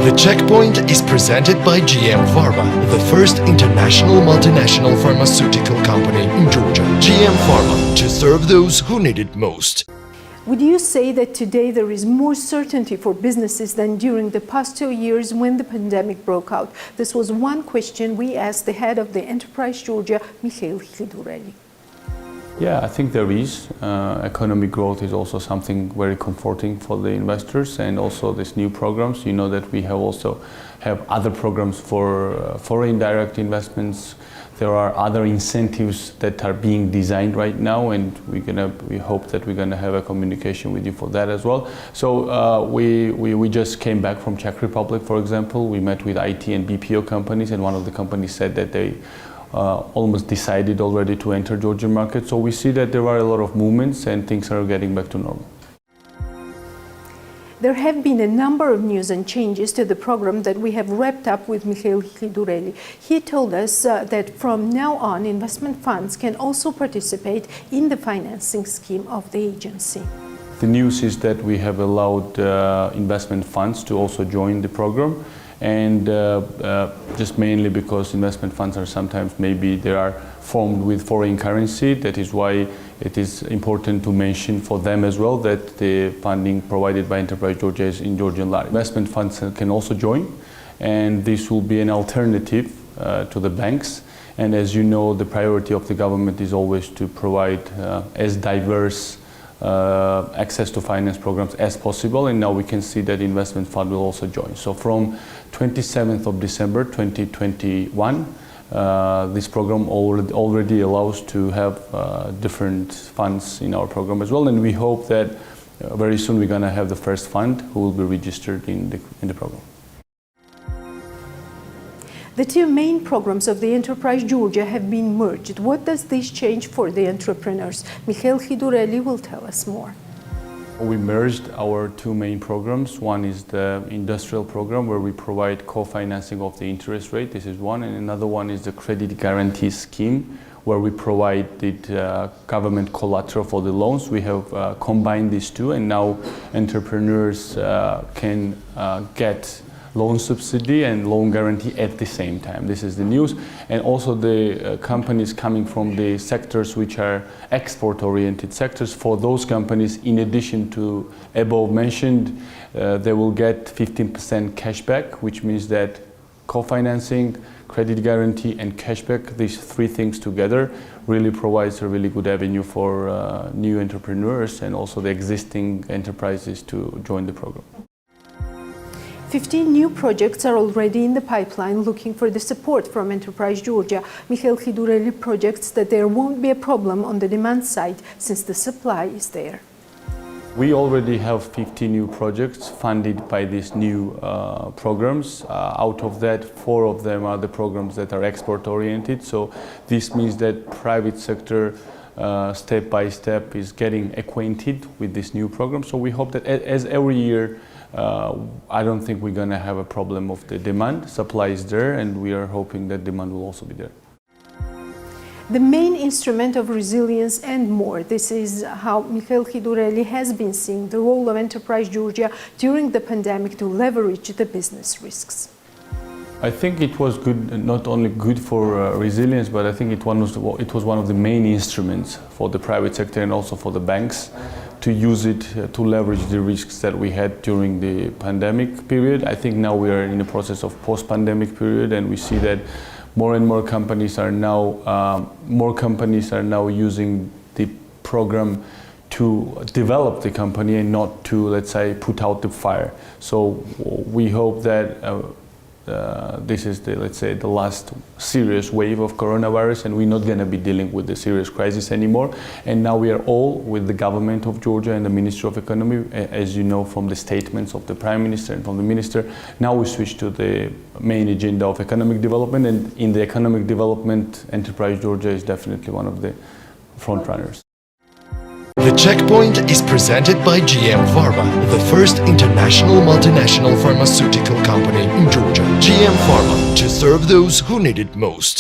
The Checkpoint is presented by GM Pharma, the first international multinational pharmaceutical company in Georgia. GM Pharma, to serve those who need it most. Would you say that today there is more certainty for businesses than during the past 2 years when the pandemic broke out? This was one question we asked the head of the Enterprise Georgia, Mikheil Khidureli. Yeah, I think there is. Economic growth is also something very comforting for the investors, and also these new programs. You know that we have other programs for foreign direct investments. There are other incentives that are being designed right now, and we hope that we're gonna have a communication with you for that as well. So we just came back from Czech Republic, for example. We met with IT and BPO companies, and one of the companies said that they almost decided already to enter Georgian market. So we see that there are a lot of movements and things are getting back to normal. There have been a number of news and changes to the program that we have wrapped up with Mikheil Khidureli. He told us that from now on, investment funds can also participate in the financing scheme of the agency. The news is that we have allowed investment funds to also join the program, and just mainly because investment funds are sometimes they are formed with foreign currency. That is why it is important to mention for them as well that the funding provided by Enterprise Georgia is in Georgian lari. Investment funds can also join, and this will be an alternative to the banks. And as you know, the priority of the government is always to provide as diverse access to finance programs as possible, and now we can see that investment fund will also join. So from 27th of December 2021, this program already allows to have different funds in our program as well, and we hope that very soon we're going to have the first fund who will be registered in the program. The two main programs of the Enterprise Georgia have been merged. What does this change for the entrepreneurs? Mikheil Khidureli will tell us more. We merged our two main programs. One is the industrial program where we provide co-financing of the interest rate. This is one. And another one is the credit guarantee scheme where we provide the government collateral for the loans. We have combined these two, and now entrepreneurs can get loan subsidy and loan guarantee at the same time. This is the news. And also the companies coming from the sectors which are export-oriented sectors, for those companies, in addition to above mentioned, they will get 15% cashback, which means that co-financing, credit guarantee and cashback, these three things together really provides a really good avenue for new entrepreneurs and also the existing enterprises to join the program. 15 new projects are already in the pipeline looking for the support from Enterprise Georgia. Mikheil Khidureli projects that there won't be a problem on the demand side since the supply is there. We already have 50 new projects funded by these new programs. Out of that, 4 of them are the programs that are export-oriented. So this means that private sector step by step is getting acquainted with this new program. So we hope that as every year, I don't think we're going to have a problem of the demand. Supply is there, and we are hoping that demand will also be there. The main instrument of resilience and more. This is how Mikheil Khidureli has been seeing the role of Enterprise Georgia during the pandemic to leverage the business risks. I think it was good, not only good for resilience, but I think it was one of the main instruments for the private sector and also for the banks to use it to leverage the risks that we had during the pandemic period. I think now we are in the process of post-pandemic period, and we see that more and more companies are now using the program to develop the company and not to, let's say, put out the fire. So we hope that this is the last serious wave of coronavirus, and we're not going to be dealing with the serious crisis anymore. And now we are all with the government of Georgia and the Ministry of Economy, as you know from the statements of the Prime Minister and from the Minister. Now we switch to the main agenda of economic development, and in the economic development, Enterprise Georgia is definitely one of the front runners. The Checkpoint is presented by GM Pharma, the first international multinational pharmaceutical company in Georgia. GM Pharma, to serve those who need it most.